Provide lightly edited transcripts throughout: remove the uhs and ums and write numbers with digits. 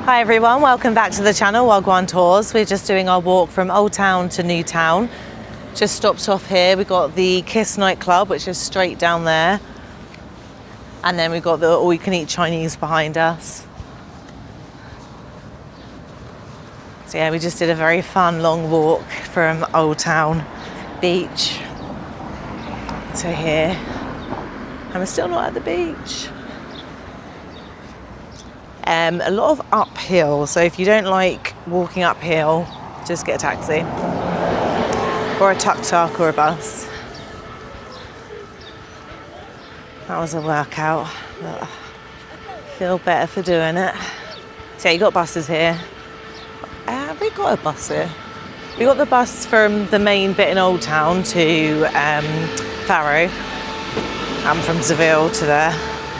Hi everyone, welcome back to the channel, Wagwan Tours. We're just doing our walk from Old Town to New Town. Just stopped off here, we've got the Kiss nightclub, which is straight down there. And then we've got the all-you-can-eat Chinese behind us. So yeah, we just did a very fun long walk from Old Town Beach to here. And we're still not at the beach. A lot of uphill, so if you don't like walking uphill, just get a taxi or a tuk-tuk or a bus. That was a workout, but I feel better for doing it. So yeah, you got buses here. Have we got a bus here? We got the bus from the main bit in Old Town to Faro and from Seville to there,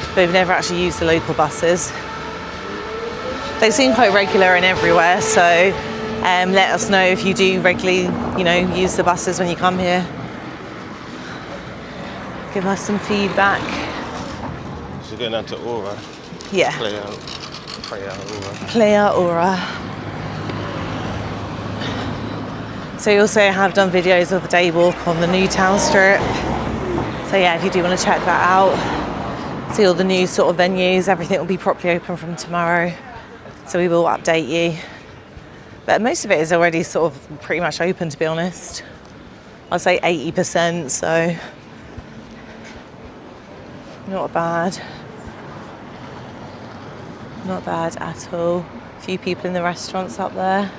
but we've never actually used the local buses. They seem quite regular and everywhere, so let us know if you do regularly, use the buses when you come here. Give us some feedback. So you're going down to Oura? Yeah. Praia Oura. So we also have done videos of the day walk on the New Town strip. So yeah, if you do want to check that out, see all the new sort of venues, everything will be properly open from tomorrow. So we will update you. But most of it is already sort of pretty much open, to be honest. I'd say 80%, so not bad. Not bad at all. A few people in the restaurants up there.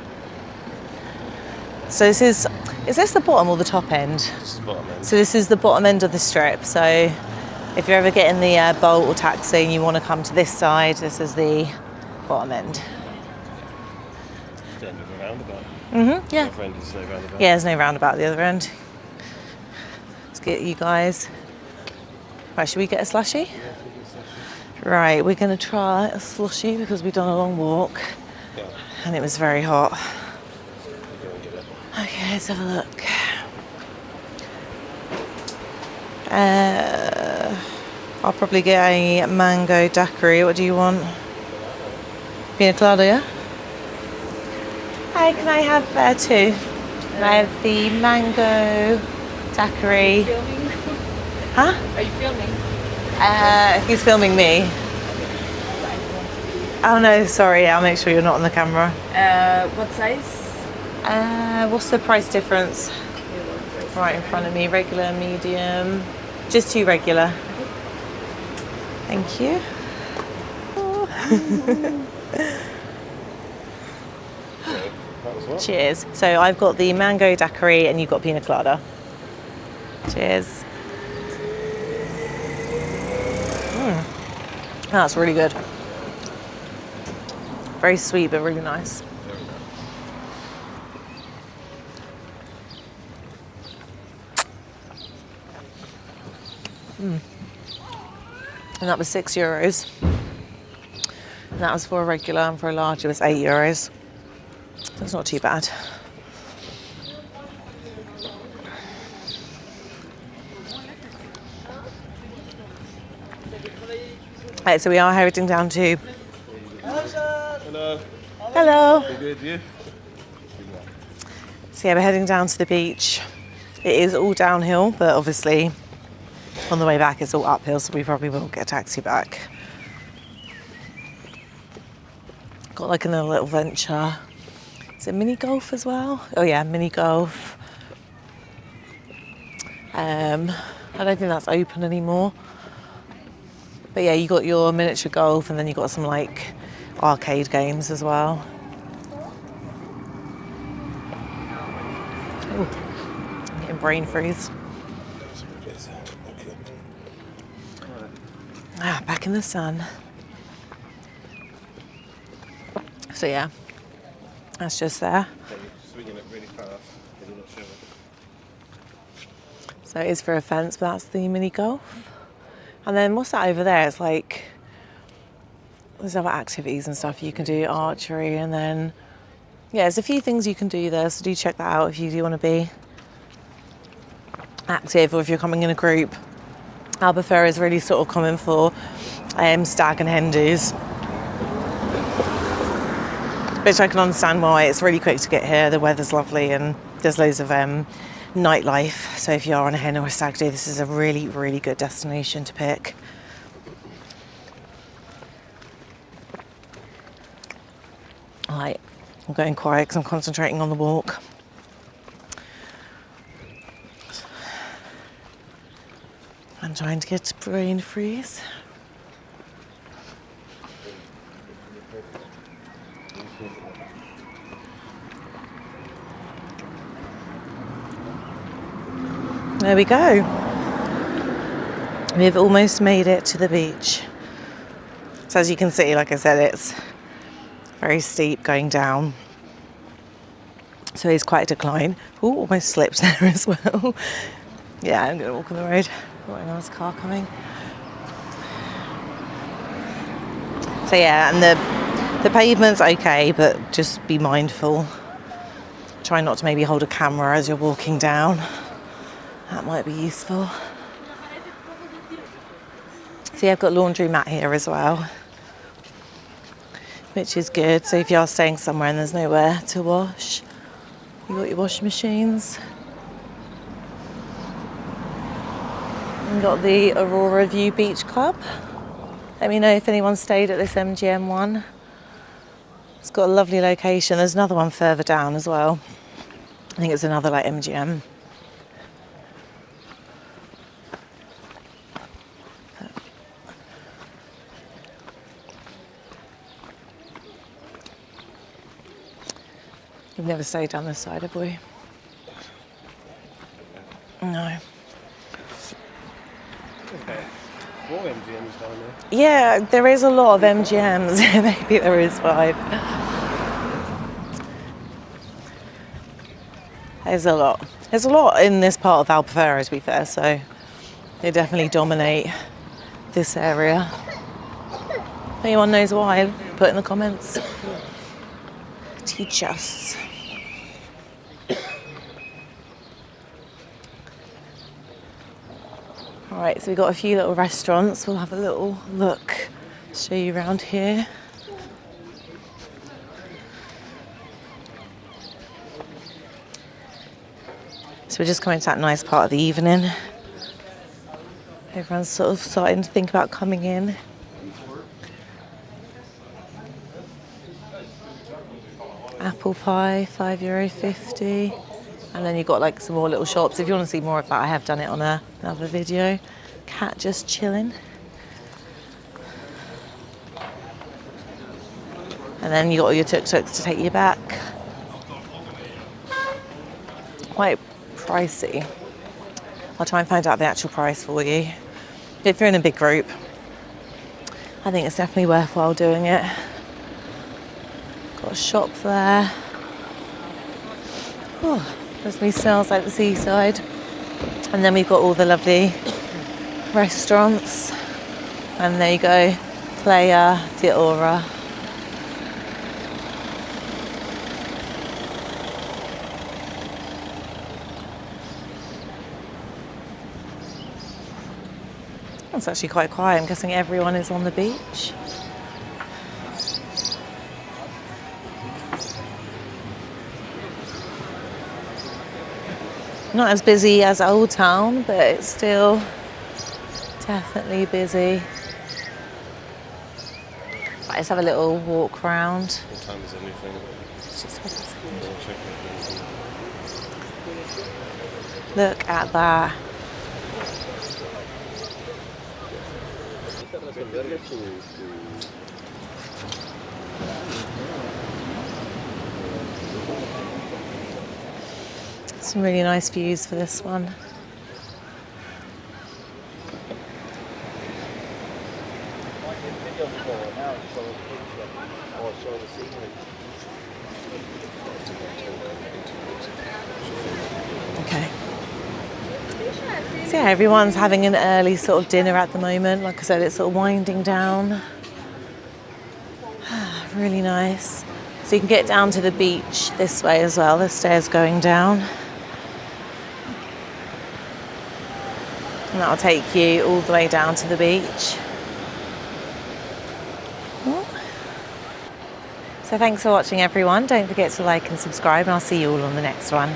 So is this the bottom or the top end? This is the bottom end. So this is the bottom end of the strip. So if you're ever getting the Bolt or taxi and you want to come to this side, this is the bottom end. It's the end of the roundabout. Yeah. The other end is no roundabout. Yeah, there's no roundabout at the other end. Let's get you guys. Right, should we get a slushie? Yeah, we can get a slushie. Right, we're going to try a slushie because we've done a long walk. Yeah. And it was very hot. We'll go and get it. Okay, let's have a look. I'll probably get a mango daiquiri. What do you want? Pina colada, yeah? Hi, can I have two? Can I have the mango daiquiri? Filming? Huh? Are you filming? He's filming me. Oh no, sorry, I'll make sure you're not on the camera. What size? What's the price difference? Right in front of me, regular, medium. Just two regular. Thank you. Cheers. So I've got the mango daiquiri and you've got pina colada. Cheers. That's really good. Very sweet but really nice. And that was €6. And that was for a regular, and for a large it was €8. So it's not too bad. Right, so we are heading down to... Hello. Hello. You good, you? So yeah, we're heading down to the beach. It is all downhill, but obviously on the way back it's all uphill, so we probably will get a taxi back. Got like another little venture. Is it mini golf as well? Oh yeah, mini golf. I don't think that's open anymore. But yeah, you got your miniature golf and then you got some like arcade games as well. Ooh, I'm getting brain freeze. Ah, back in the sun. So yeah, that's just there. Swinging it really fast. So it is for a fence, but that's the mini golf. And then what's that over there? It's like, there's other activities and stuff you can do, archery, and then, yeah, there's a few things you can do there, so do check that out if you do want to be active or if you're coming in a group. Albufeira is really sort of common for stag and hen do's. which I can understand why. It's really quick to get here, the weather's lovely, and there's loads of nightlife. So if you are on a hen or a stag do, this is a really, really good destination to pick. Right, I'm going quiet because I'm concentrating on the walk. I'm trying to get brain freeze. There we go. We've almost made it to the beach. So as you can see, like I said, it's very steep going down. So it's quite a decline. Ooh, almost slipped there as well. Yeah, I'm going to walk on the road. Got another car coming. So yeah, and the pavement's okay, but just be mindful. Try not to maybe hold a camera as you're walking down. That might be useful. So yeah, I've got laundry mat here as well, which is good. So if you are staying somewhere and there's nowhere to wash, you got your washing machines. And got the Aurora View Beach Club. Let me know if anyone stayed at this MGM one. It's got a lovely location. There's another one further down as well. I think it's another like MGM. You've never stayed down this side, have we? No. Okay. 4 MGMs down there. Yeah, there is a lot of MGMs. Maybe there is 5. There's a lot. There's a lot in this part of Albufeira, to be fair, so they definitely dominate this area. If anyone knows why, put in the comments. Teach us. All right, so we've got a few little restaurants. We'll have a little look, show you around here. So we're just coming to that nice part of the evening. Everyone's sort of starting to think about coming in. Apple pie, €5.50. And then you've got like some more little shops. If you want to see more of that, I have done it on another video. Cat just chilling. And then you got all your tuk-tuks to take you back. Quite pricey. I'll try and find out the actual price for you. If you're in a big group, I think it's definitely worthwhile doing it. Got a shop there. Oh, definitely smells like the seaside. And then we've got all the lovely restaurants. And there you go, Praia da Oura. It's actually quite quiet. I'm guessing everyone is on the beach. Not as busy as Old Town, but it's still definitely busy. Right, let's have a little walk around. What time is anything? Let's just have a second. Look at that. Some really nice views for this one. Okay. So yeah, everyone's having an early sort of dinner at the moment. Like I said, it's sort of winding down. Really nice. So you can get down to the beach this way as well. There's stairs going down. And that'll take you all the way down to the beach. So thanks for watching everyone. Don't forget to like and subscribe and I'll see you all on the next one.